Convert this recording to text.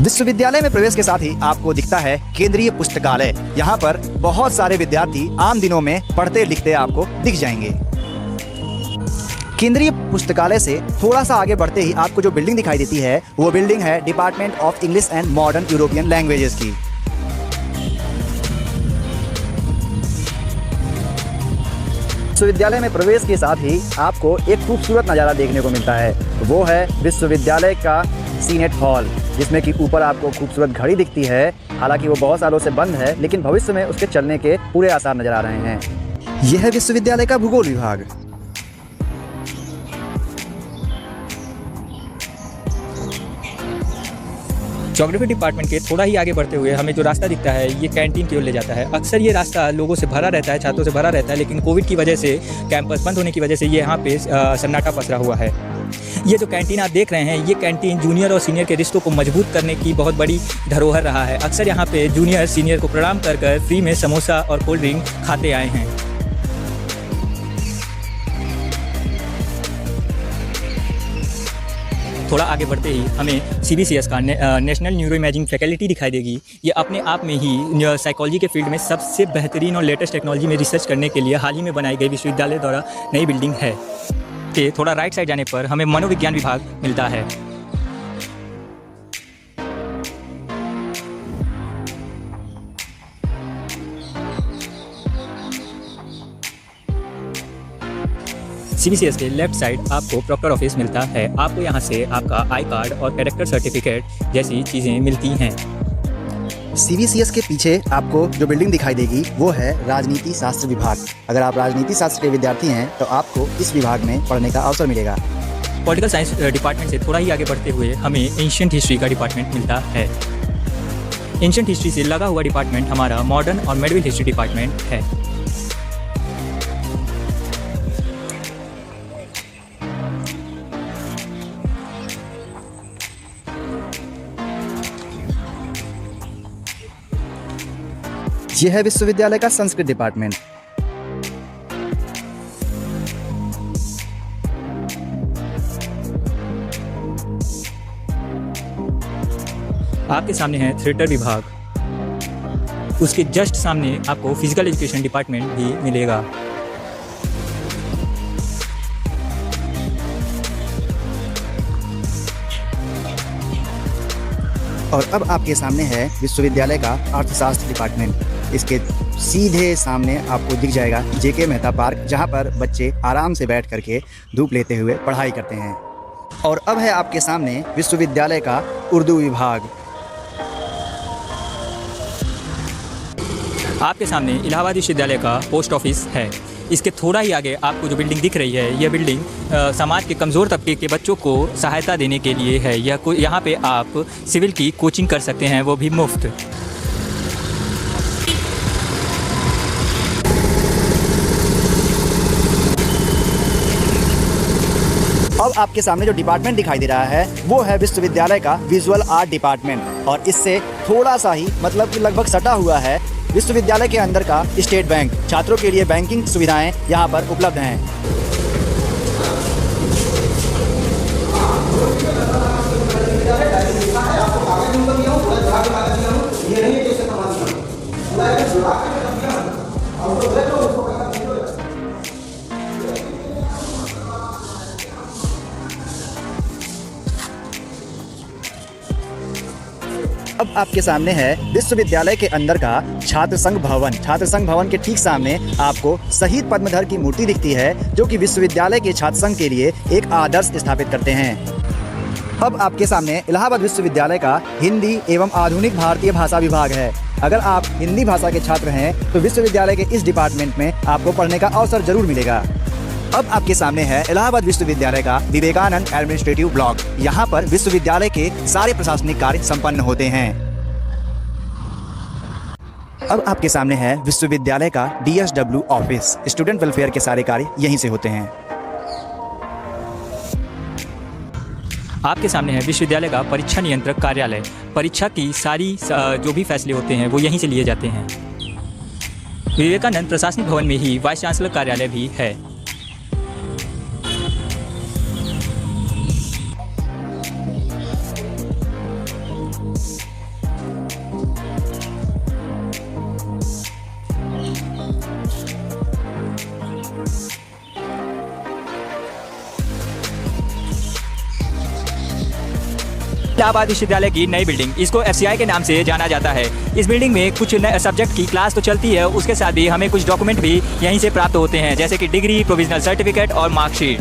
विश्वविद्यालय में प्रवेश के साथ ही आपको दिखता है केंद्रीय पुस्तकालय। यहाँ पर बहुत सारे विद्यार्थी आम दिनों में पढ़ते लिखते आपको दिख जाएंगे। केंद्रीय पुस्तकालय से थोड़ा सा आगे बढ़ते ही आपको जो बिल्डिंग दिखाई देती है वो बिल्डिंग है department of English and modern European languages की। विश्वविद्यालय में प्रवेश के साथ ही आपको एक खूबसूरत नज़ारा देखने को मिलता है, वो है विश्वविद्यालय का सीनेट हॉल, जिसमें कि ऊपर आपको खूबसूरत घड़ी दिखती है। हालांकि वो बहुत सालों से बंद है, लेकिन भविष्य में उसके चलने के पूरे आसार नजर आ रहे हैं। यह है विश्वविद्यालय का भूगोल विभाग। ज्योग्राफी डिपार्टमेंट के थोड़ा ही आगे बढ़ते हुए हमें जो रास्ता दिखता है ये कैंटीन की ओर ले जाता है। अक्सर ये रास्ता लोगों से भरा रहता है, छात्रों से भरा रहता है, लेकिन कोविड की वजह से कैंपस बंद होने की वजह से ये यहाँ पे सन्नाटा पसरा हुआ है। ये जो कैंटीन आप देख रहे हैं, ये कैंटीन जूनियर और सीनियर के रिश्तों को मजबूत करने की बहुत बड़ी धरोहर रहा है। अक्सर यहाँ पे जूनियर सीनियर को प्रणाम कर कर फ्री में समोसा और कोल्ड ड्रिंक खाते आए हैं। थोड़ा आगे बढ़ते ही हमें CBCS का नेशनल न्यूरो इमेजिंग फैकल्टी दिखाई देगी। ये अपने आप में ही साइकोलॉजी के फील्ड में सबसे बेहतरीन और लेटेस्ट टेक्नोलॉजी में रिसर्च करने के लिए हाल ही में बनाई गई विश्वविद्यालय द्वारा नई बिल्डिंग है। के थोड़ा राइट साइड जाने पर हमें मनोविज्ञान विभाग मिलता है। CBCS के लेफ्ट साइड आपको प्रॉक्टर ऑफिस मिलता है। आपको यहाँ से आपका आई कार्ड और कैरेक्टर सर्टिफिकेट जैसी चीज़ें मिलती हैं। CBCS के पीछे आपको जो बिल्डिंग दिखाई देगी वो है राजनीति शास्त्र विभाग। अगर आप राजनीति शास्त्र के विद्यार्थी हैं तो आपको इस विभाग में पढ़ने का अवसर मिलेगा। पॉलिटिकल साइंस डिपार्टमेंट से थोड़ा ही आगे बढ़ते हुए हमें एंशिएंट हिस्ट्री का डिपार्टमेंट मिलता है। एंशिएंट हिस्ट्री से लगा हुआ डिपार्टमेंट हमारा मॉडर्न और मेडिवल हिस्ट्री डिपार्टमेंट है। यह है विश्वविद्यालय का संस्कृत डिपार्टमेंट। आपके सामने है थिएटर विभाग। उसके जस्ट सामने आपको फिजिकल एजुकेशन डिपार्टमेंट भी मिलेगा। और अब आपके सामने है विश्वविद्यालय का अर्थशास्त्र डिपार्टमेंट। इसके सीधे सामने आपको दिख जाएगा JK मेहता पार्क, जहां पर बच्चे आराम से बैठ करके धूप लेते हुए पढ़ाई करते हैं। और अब है आपके सामने विश्वविद्यालय का उर्दू विभाग। आपके सामने इलाहाबाद विश्वविद्यालय का पोस्ट ऑफिस है। इसके थोड़ा ही आगे आपको जो बिल्डिंग दिख रही है, यह बिल्डिंग समाज के कमज़ोर तबके के बच्चों को सहायता देने के लिए है। यहाँ पे आप सिविल की कोचिंग कर सकते हैं, वो भी मुफ्त। अब आपके सामने जो डिपार्टमेंट दिखाई दे रहा है वो है विश्वविद्यालय का विजुअल आर्ट डिपार्टमेंट। और इससे थोड़ा सा ही मतलब कि लगभग सटा हुआ है विश्वविद्यालय के अंदर का स्टेट बैंक। छात्रों के लिए बैंकिंग सुविधाएं यहाँ पर उपलब्ध हैं। अब आपके सामने है विश्वविद्यालय के अंदर का छात्र संघ भवन। छात्र संघ भवन के ठीक सामने आपको शहीद पद्मधर की मूर्ति दिखती है, जो कि विश्वविद्यालय के छात्र संघ के लिए एक आदर्श स्थापित करते हैं। अब आपके सामने इलाहाबाद विश्वविद्यालय का हिंदी एवं आधुनिक भारतीय भाषा विभाग है। अगर आप हिंदी भाषा के छात्र हैं तो विश्वविद्यालय के इस डिपार्टमेंट में आपको पढ़ने का अवसर जरूर मिलेगा। अब आपके सामने है इलाहाबाद विश्वविद्यालय का विवेकानंद एडमिनिस्ट्रेटिव ब्लॉक। यहाँ पर विश्वविद्यालय के सारे प्रशासनिक कार्य संपन्न होते हैं। अब आपके सामने है विश्वविद्यालय का DSW ऑफिस। स्टूडेंट वेलफेयर के सारे कार्य यहीं से होते हैं। आपके सामने है विश्वविद्यालय का परीक्षा नियंत्रक कार्यालय। परीक्षा की सारी जो भी फैसले होते हैं वो यहीं से लिए जाते हैं। विवेकानंद प्रशासनिक भवन में ही वाइस चांसलर कार्यालय भी है। इलाहाबाद विश्वविद्यालय की नई बिल्डिंग, इसको FCI के नाम से जाना जाता है। इस बिल्डिंग में कुछ सब्जेक्ट की क्लास तो चलती है, उसके साथ भी हमें कुछ डॉक्यूमेंट भी यहीं से प्राप्त होते हैं, जैसे कि डिग्री, प्रोविजनल सर्टिफिकेट और मार्कशीट।